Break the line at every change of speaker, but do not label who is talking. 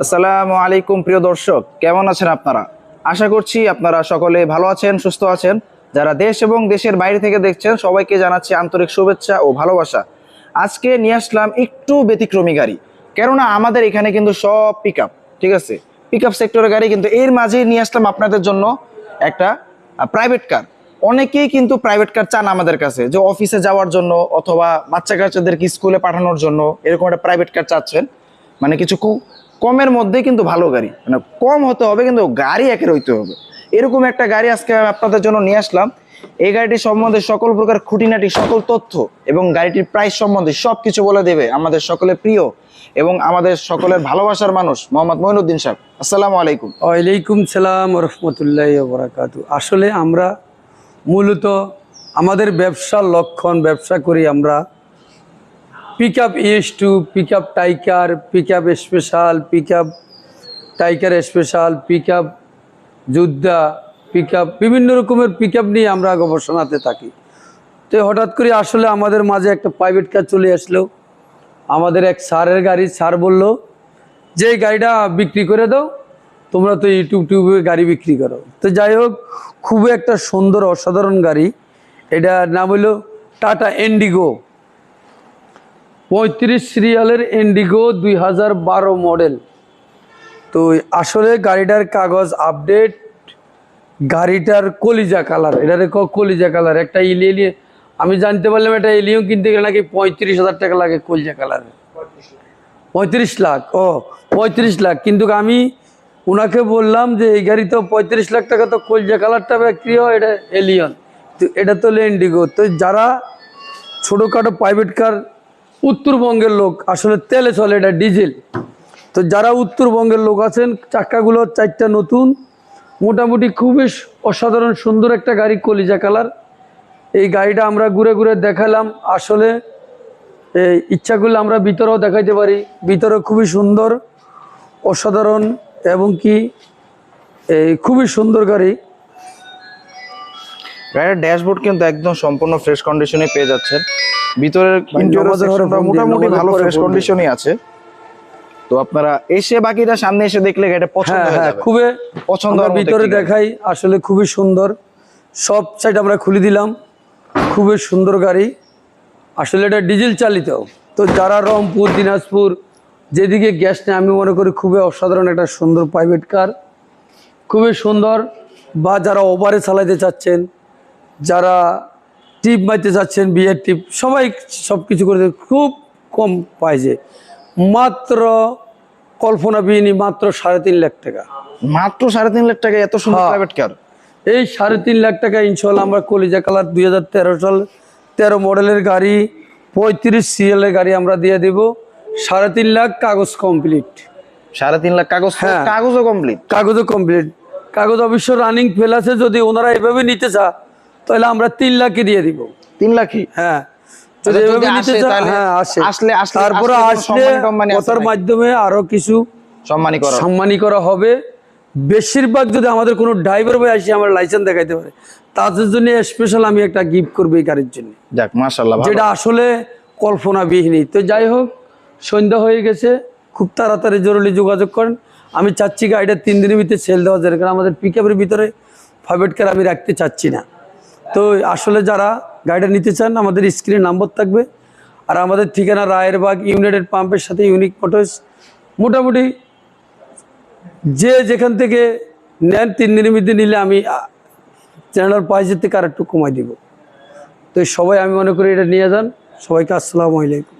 আসসালামু আলাইকুম প্রিয় দর্শক, কেমন আছেন আপনারা? আশা করছি আপনারা সকলে ভালো আছেন, সুস্থ আছেন। যারা দেশ এবং দেশের বাইরে থেকে দেখছেন সবাইকে জানাচ্ছি আন্তরিক শুভেচ্ছা ও ভালোবাসা। আজকে নিয়ে আসলাম একটু ব্যতিক্রমী গাড়ি, কেননা আমাদের এখানে কিন্তু সব পিকআপ, ঠিক আছে, পিকআপ সেক্টরের গাড়ি, কিন্তু এর মাঝেই নিয়ে আসলাম আপনাদের জন্য একটা প্রাইভেট কার। অনেকেই কিন্তু প্রাইভেট কার চান আমাদের কাছে, যে অফিসে যাওয়ার জন্য অথবা বাচ্চা কাচ্চাদেরকে স্কুলে পাঠানোর জন্য এরকম একটা প্রাইভেট কার চাচ্ছেন। মানে কিছু কমের মধ্যে কিন্তু ভালো গাড়ি, মানে কম হতে হবে কিন্তু গাড়ি একের হইতে হবে, এরকম একটা গাড়ি আজকে আমি আপনাদের জন্য নিয়ে আসলাম। এই গাড়িটির সম্বন্ধে সকল প্রকার খুঁটিনাটি সকল তথ্য এবং গাড়িটির প্রাইস সম্বন্ধে সবকিছু বলে দেবে আমাদের সকলের প্রিয় এবং আমাদের সকলের ভালোবাসার মানুষ মোহাম্মদ মঈনুদ্দিন সাহেব। আসসালামু আলাইকুম।
ওয়ালাইকুম সালাম রহমতুল্লাহি ওয়া বারাকাতুহু। আসলে আমরা মূলত আমাদের ব্যবসার লক্ষণ, ব্যবসা করি আমরা pickup ES2, pickup tiger, pickup special, pickup tiger special, pickup যোদ্ধা, পিকআপ, বিভিন্ন রকমের পিকআপ নিয়ে আমরা গবেষণাতে থাকি। তো হঠাৎ করে আসলে আমাদের মাঝে একটা প্রাইভেট কার চলে আসলো। আমাদের এক স্যারের গাড়ি, স্যার বলল যে এই গাড়িটা বিক্রি করে দাও, তোমরা তো টিউবে গাড়ি বিক্রি করো। তো যাই হোক, খুবই একটা সুন্দর অসাধারণ গাড়ি। এটার নাম হলো টাটা ইন্ডিগো, 35 সিরিয়ালের ইন্ডিগো, 2012 মডেল। তো আসলে গাড়িটার কাগজ আপডেট, গাড়িটার কলিজা কালার, এটারে কলিজা কালার। একটা ইলিয়ে আমি জানতে পারলাম এটা এলিয়ন কিনতে গেলে নাকি 35,000 টাকা লাগে কলিজা কালার। 35 লাখ, ও 35 লাখ। কিন্তু আমি ওনাকে বললাম যে এই গাড়ি তো 35 লাখ টাকা, তো কলজা কালারটা বিক্রি হয়, এটা এলিয়ন, তো এটা তো ইন্ডিগো। তো যারা ছোটোখাটো প্রাইভেট কার, উত্তরবঙ্গের লোক, আসলে তেলে চলে, এটা ডিজেল। তো যারা উত্তরবঙ্গের লোক আছেন, চাক্কাগুলো 4টা নতুন, মোটামুটি খুবই অসাধারণ সুন্দর একটা গাড়ি, কলিজা কালার। এই গাড়িটা আমরা ঘুরে ঘুরে দেখালাম। আসলে ইচ্ছা করলে আমরা ভিতরেও দেখাইতে পারি, ভিতরে খুবই সুন্দর, অসাধারণ, এবং কি খুবই সুন্দর গাড়ি।
গাড়ির ড্যাশবোর্ড কিন্তু একদম সম্পূর্ণ ফ্রেশ কন্ডিশনে পেয়ে যাচ্ছেন। ভিতরের ইন্টেরিয়র সেকশনটা মোটামুটি ভালো ফ্রেশ কন্ডিশনই আছে। তো আপনারা এসে বাকিটা সামনে এসে দেখলে গাড়িটা পছন্দ হয়ে যাবে।
খুবই পছন্দ। ভিতরে দেখাই, আসলে খুবই সুন্দর। সব সাইড আমরা খুলে দিলাম, খুবই সুন্দর গাড়ি। আসলে এটা ডিজেল চালিত। তো যারা রংপুর, দিনাজপুর যেদিকে গ্যাস নেই, আমি মনে করি খুবই অসাধারণ একটা সুন্দর প্রাইভেট কার, খুবই সুন্দর। বা যারা ওভারে চালাইতে চাচ্ছেন, যারা টিপ মারতে চাচ্ছেন, বিয়ের টিপ, সবাই সব কিছু করে খুব কম প্রাইজে, মাত্র কল্পনাবিহীন, মাত্র 3.5 লাখ টাকা।
মাত্র 3.5 লাখ টাকা এত সুন্দর প্রাইভেট কার।
এই 3.5 লাখ টাকা ইনশাল্লাহ আমরা কলিজা কালার 2013 সাল 13 মডেলের গাড়ি, 35 সিরিয়ালের গাড়ি আমরা দিয়ে দেব। 3.5 লাখ, কাগজ কমপ্লিট।
3.5 লাখ কাগজ?
হ্যাঁ,
কাগজও কমপ্লিট।
কাগজও কমপ্লিট। কাগজ অবশ্য রানিং ফেল আছে, যদি ওনারা এভাবে নিতে চায় তাহলে আমরা 3 লাখে দিয়ে দিব।
3 লাখই?
হ্যাঁ, যদি এভাবে নিতে চায়, হ্যাঁ আসলে তারপরে আসলে কথার মাধ্যমে আরো কিছু সম্মানী করা হবে। বেশিরভাগ যদি আমাদের কোনো ড্রাইভার ভাই আসে আমার লাইসেন্স দেখাইতে পারে, তাদের জন্য স্পেশাল আমি একটা গিফট করবো এই গাড়ির জন্য।
যাক, মাশাআল্লাহ,
যেটা আসলে কল্পনাবিহীন। তো যাই হোক, সন্ধ্যা হয়ে গেছে, খুব তাড়াতাড়ি জরুরি যোগাযোগ করেন। আমি চাচ্ছি গাড়িটা 3 দিনের ভিতরে সেল দেওয়া যায়, কারণ আমাদের পিকআপের ভিতরে প্রাইভেট কার আমি রাখতে চাচ্ছি না। তো আসলে যারা গাড়িটা নিতে চান, আমাদের স্ক্রিনে নাম্বার থাকবে। আর আমাদের ঠিকানা রায়েরবাগ ইউনাইটেড পাম্পের সাথে ইউনিক মোটরস। মোটামুটি যে যেখান থেকে নেন 3 দিনের মধ্যে নিলে আমি চ্যানেলের প্রাইসের থেকে আর একটু কমাই দিব। তো সবাই আমি মনে করি এটা নিয়ে যান। সবাইকে আসসালামু আলাইকুম।